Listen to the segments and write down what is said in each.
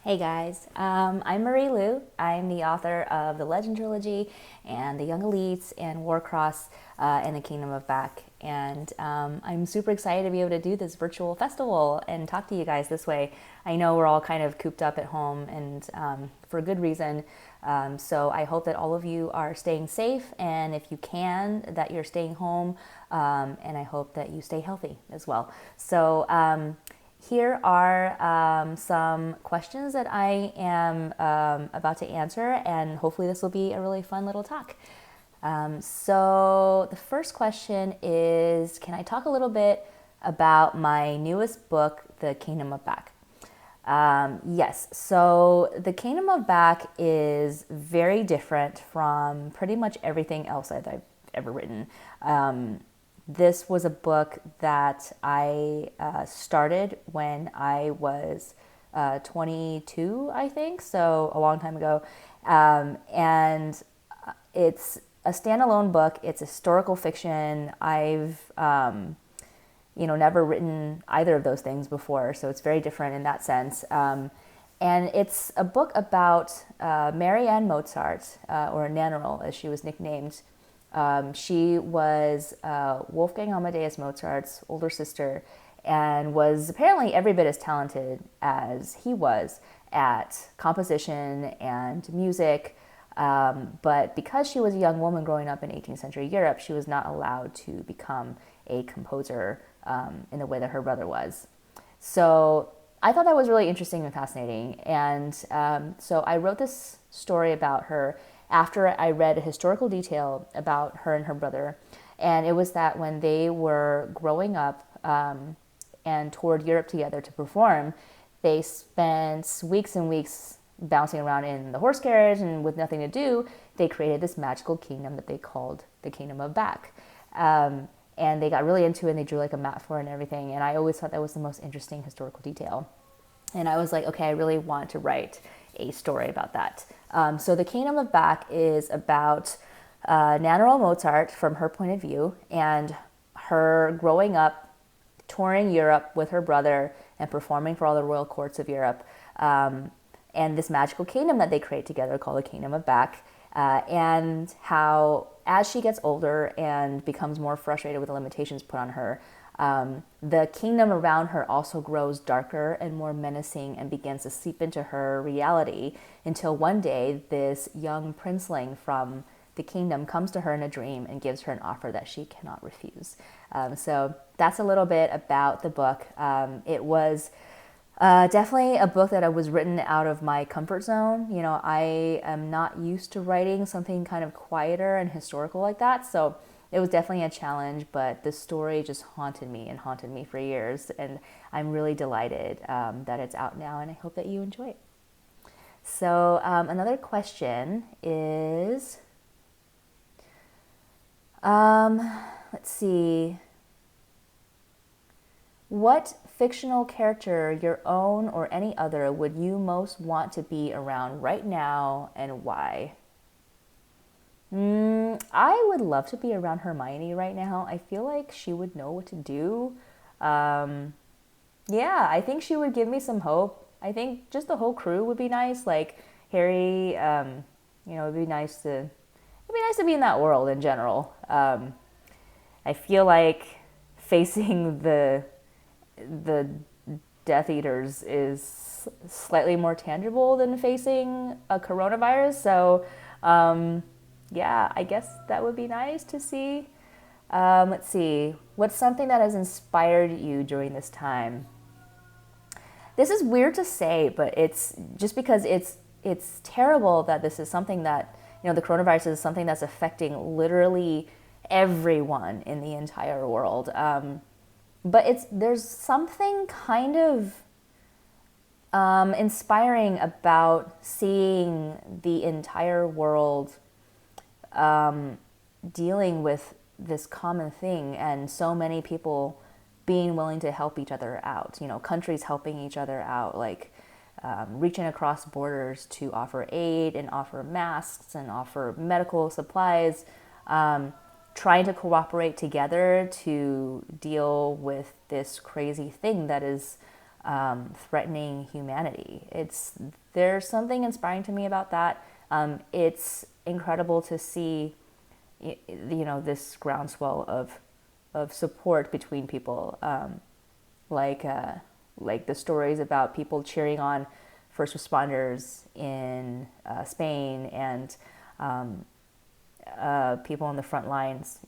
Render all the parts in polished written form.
Hey guys, I'm Marie Lou. I'm the author of the Legend Trilogy and the Young Elites and Warcross and the Kingdom of Back. And I'm super excited to be able to do this virtual festival and talk to you guys this way. I know we're all kind of cooped up at home and for a good reason. So I hope that all of you are staying safe, and if you can, that you're staying home, and I hope that you stay healthy as well. So here are some questions that I am about to answer, and hopefully this will be a really fun little talk. So the first question is, can I talk a little bit about my newest book, The Kingdom of Back? Yes, so The Kingdom of Back is very different from pretty much everything else that I've ever written. This was a book that I started when I was 22, I think, so a long time ago. And it's a standalone book. It's historical fiction. I've never written either of those things before, so it's very different in that sense. And it's a book about Mary Ann Mozart, or Nannerl as she was nicknamed. She was Wolfgang Amadeus Mozart's older sister and was apparently every bit as talented as he was at composition and music. But because she was a young woman growing up in 18th century Europe, she was not allowed to become a composer in the way that her brother was. So I thought that was really interesting and fascinating. And so I wrote this story about her after I read a historical detail about her and her brother. And it was that when they were growing up and toured Europe together to perform, they spent weeks and weeks bouncing around in the horse carriage, and with nothing to do, they created this magical kingdom that they called the Kingdom of Back. And they got really into it, and they drew like a map for it and everything. And I always thought that was the most interesting historical detail. And I was like, okay, I really want to write a story about that. So The Kingdom of Back is about Nannerl Mozart from her point of view, and her growing up, touring Europe with her brother and performing for all the royal courts of Europe, and this magical kingdom that they create together called the Kingdom of Back, and how as she gets older and becomes more frustrated with the limitations put on her, the kingdom around her also grows darker and more menacing and begins to seep into her reality until one day this young princeling from the kingdom comes to her in a dream and gives her an offer that she cannot refuse. So that's a little bit about the book. It was definitely a book that was written out of my comfort zone. You know, I am not used to writing something kind of quieter and historical like that, so it was definitely a challenge, but the story just haunted me and haunted me for years, and I'm really delighted that it's out now, and I hope that you enjoy it. So another question is, let's see, what fictional character, your own or any other, would you most want to be around right now, and why? I would love to be around Hermione right now. I feel like she would know what to do. Yeah, I think she would give me some hope. I think just the whole crew would be nice. Like Harry, it'd be nice to be in that world in general. I feel like facing the Death Eaters is slightly more tangible than facing a coronavirus. So, yeah, I guess that would be nice to see. Let's see. What's something that has inspired you during this time? This is weird to say, but it's just because it's terrible that this is something that, the coronavirus is something that's affecting literally everyone in the entire world. But there's something kind of inspiring about seeing the entire world dealing with this common thing, and so many people being willing to help each other out. Countries helping each other out, like reaching across borders to offer aid and offer masks and offer medical supplies, trying to cooperate together to deal with this crazy thing that is threatening humanity. There's something inspiring to me about that. It's incredible to see, this groundswell of support between people, like the stories about people cheering on first responders in Spain, and people on the front lines,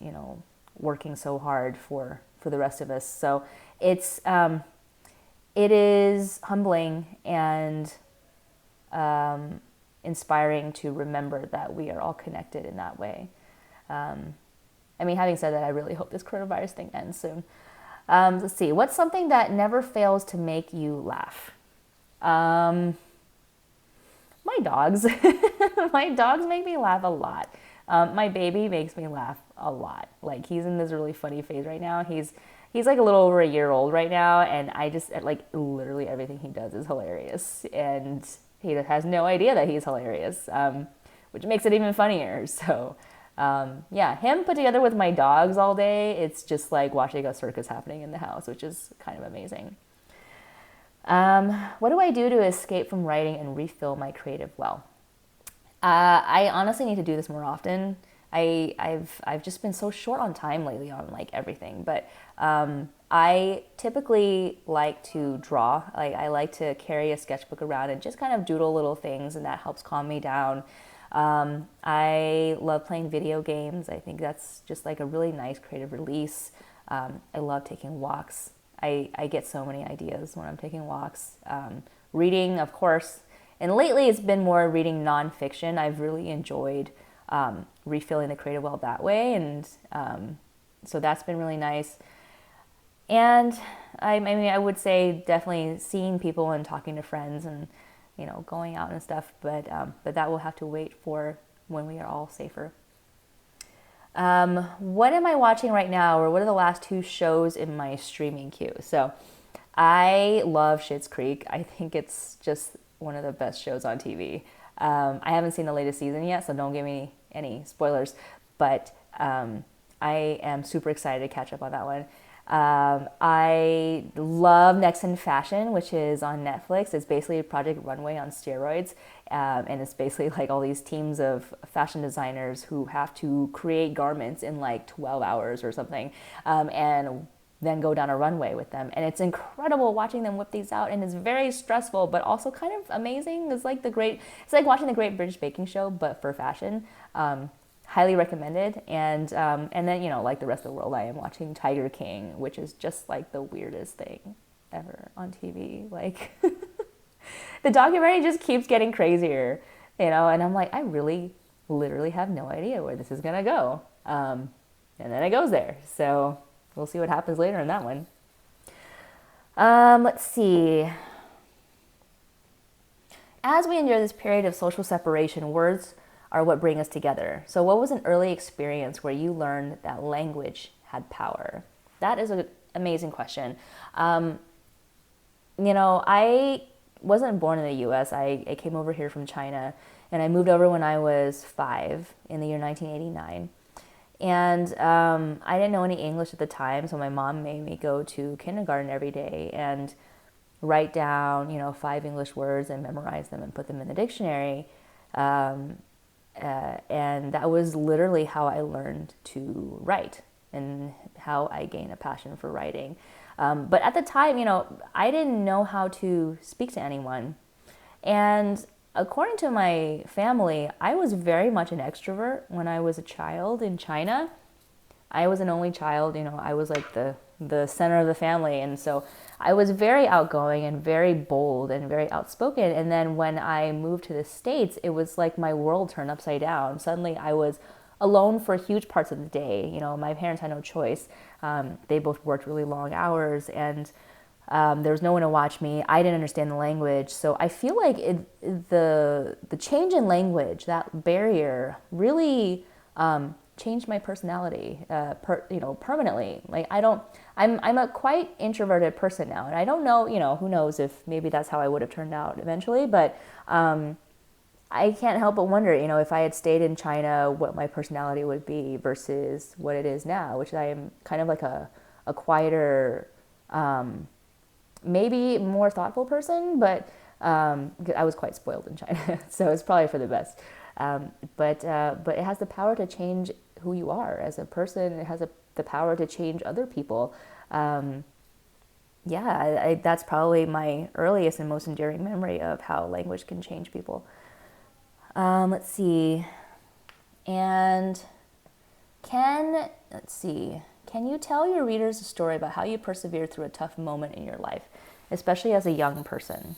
working so hard for the rest of us. So it is humbling and inspiring to remember that we are all connected in that way. Having said that, I really hope this coronavirus thing ends soon. Let's see. What's something that never fails to make you laugh? My dogs. My dogs make me laugh a lot. My baby makes me laugh a lot. Like, he's in this really funny phase right now. He's like a little over a year old right now, and I just, like, literally everything he does is hilarious. And he has no idea that he's hilarious, which makes it even funnier. So, him put together with my dogs all day, it's just like watching a circus happening in the house, which is kind of amazing. What do I do to escape from writing and refill my creative well? I honestly need to do this more often. I've just been so short on time lately on like everything, but I typically like to draw. I like to carry a sketchbook around and just kind of doodle little things, and that helps calm me down. I love playing video games. I think that's just like a really nice creative release. I love taking walks. I get so many ideas when I'm taking walks. Reading, of course. And lately it's been more reading nonfiction. I've really enjoyed refilling the creative well that way. And so that's been really nice. And I would say definitely seeing people and talking to friends and, going out and stuff. But that will have to wait for when we are all safer. What am I watching right now, or what are the last 2 shows in my streaming queue? So I love Schitt's Creek. I think it's just one of the best shows on TV. I haven't seen the latest season yet, so don't give me any spoilers, but I am super excited to catch up on that one. I love Next in Fashion, which is on Netflix. It's basically Project Runway on steroids. And it's basically like all these teams of fashion designers who have to create garments in like 12 hours or something, and then go down a runway with them. And it's incredible watching them whip these out, and it's very stressful, but also kind of amazing. It's like watching the Great British Baking Show, but for fashion. Highly recommended. And then, like the rest of the world, I am watching Tiger King, which is just like the weirdest thing ever on TV. Like, the documentary just keeps getting crazier, and I'm like, I really literally have no idea where this is gonna go. And then it goes there. So we'll see what happens later in that one. Let's see. As we endure this period of social separation, words are what bring us together. So what was an early experience where you learned that language had power? That is an amazing question. I wasn't born in the U.S. I came over here from China, and I moved over when I was 5 in the year 1989. And I didn't know any English at the time, so my mom made me go to kindergarten every day and write down, 5 English words and memorize them and put them in the dictionary. And that was literally how I learned to write and how I gained a passion for writing. But at the time, I didn't know how to speak to anyone. And according to my family, I was very much an extrovert when I was a child in China. I was an only child, I was like the center of the family. And so I was very outgoing and very bold and very outspoken. And then when I moved to the States, it was like my world turned upside down. Suddenly I was alone for huge parts of the day. My parents had no choice. They both worked really long hours, and there was no one to watch me. I didn't understand the language. So I feel like the change in language, that barrier, really changed my personality, permanently. Like I'm a quite introverted person now, and I don't know, who knows if maybe that's how I would have turned out eventually, but I can't help but wonder, if I had stayed in China, what my personality would be versus what it is now, which I am kind of like a quieter, maybe more thoughtful person, but I was quite spoiled in China, so it's probably for the best. But it has the power to change who you are as a person. It has the power to change other people. That's probably my earliest and most endearing memory of how language can change people. Let's see. And can you tell your readers a story about how you persevered through a tough moment in your life, especially as a young person?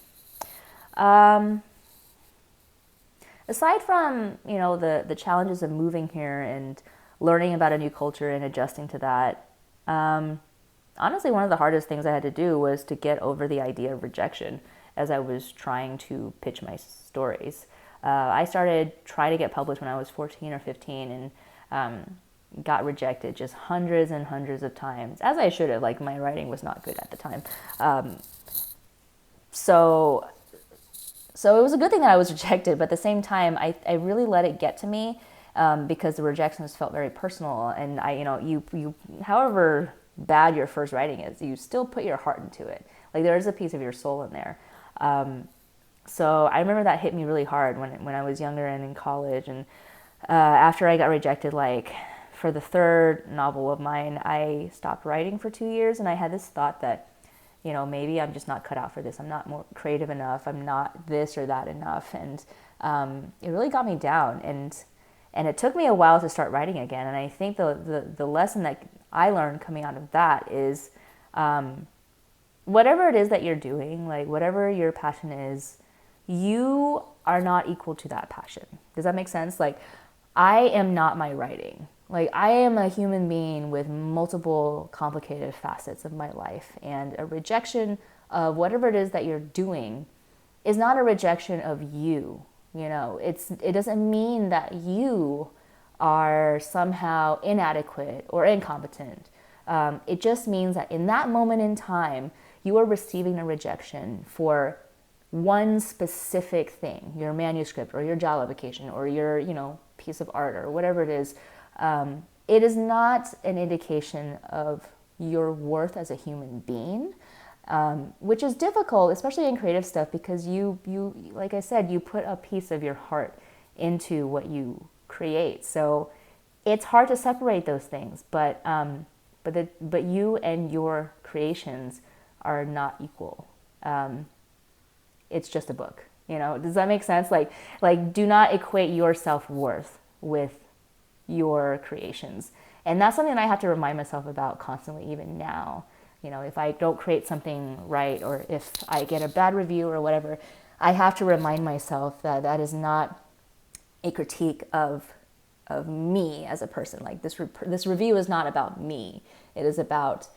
Aside from, the challenges of moving here and learning about a new culture and adjusting to that, honestly, one of the hardest things I had to do was to get over the idea of rejection as I was trying to pitch my stories. I started trying to get published when I was 14 or 15 and got rejected just hundreds and hundreds of times, as I should have. Like, my writing was not good at the time. So it was a good thing that I was rejected, but at the same time, I really let it get to me because the rejections felt very personal. And you however bad your first writing is, you still put your heart into it. Like, there is a piece of your soul in there. So I remember that hit me really hard when I was younger and in college. And after I got rejected, like for the third novel of mine, I stopped writing for 2 years, and I had this thought that, maybe I'm just not cut out for this. I'm not more creative enough. I'm not this or that enough. And it really got me down. And it took me a while to start writing again. And I think the lesson that I learned coming out of that is whatever it is that you're doing, like whatever your passion is, you are not equal to that passion. Does that make sense? Like, I am not my writing. Like, I am a human being with multiple complicated facets of my life, and a rejection of whatever it is that you're doing is not a rejection of you. It doesn't mean that you are somehow inadequate or incompetent. It just means that in that moment in time, you are receiving a rejection for one specific thing, your manuscript or your job application or your, piece of art or whatever it is. It is not an indication of your worth as a human being, which is difficult, especially in creative stuff, because you, like I said, you put a piece of your heart into what you create. So it's hard to separate those things, but you and your creations are not equal. It's just a book, Does that make sense? Like do not equate your self-worth with your creations. And that's something I have to remind myself about constantly, even now. If I don't create something right, or if I get a bad review or whatever, I have to remind myself that that is not a critique of me as a person. Like, this review is not about me. It is about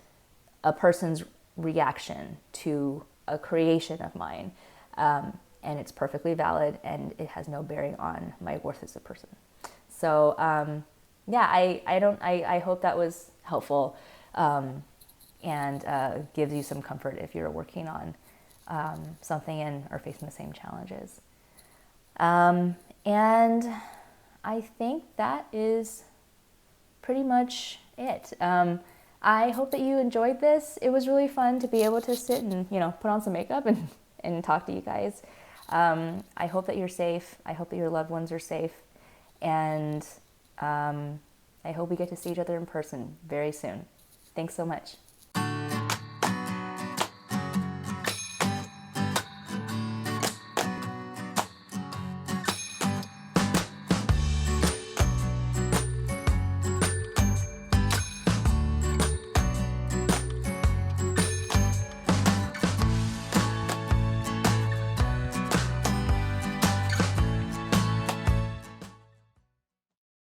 a person's reaction to a creation of mine. And it's perfectly valid, and it has no bearing on my worth as a person. So, I hope that was helpful, and gives you some comfort if you're working on something and are facing the same challenges. And I think that is pretty much it. I hope that you enjoyed this. It was really fun to be able to sit and, put on some makeup and talk to you guys. I hope that you're safe. I hope that your loved ones are safe. And I hope we get to see each other in person very soon. Thanks so much.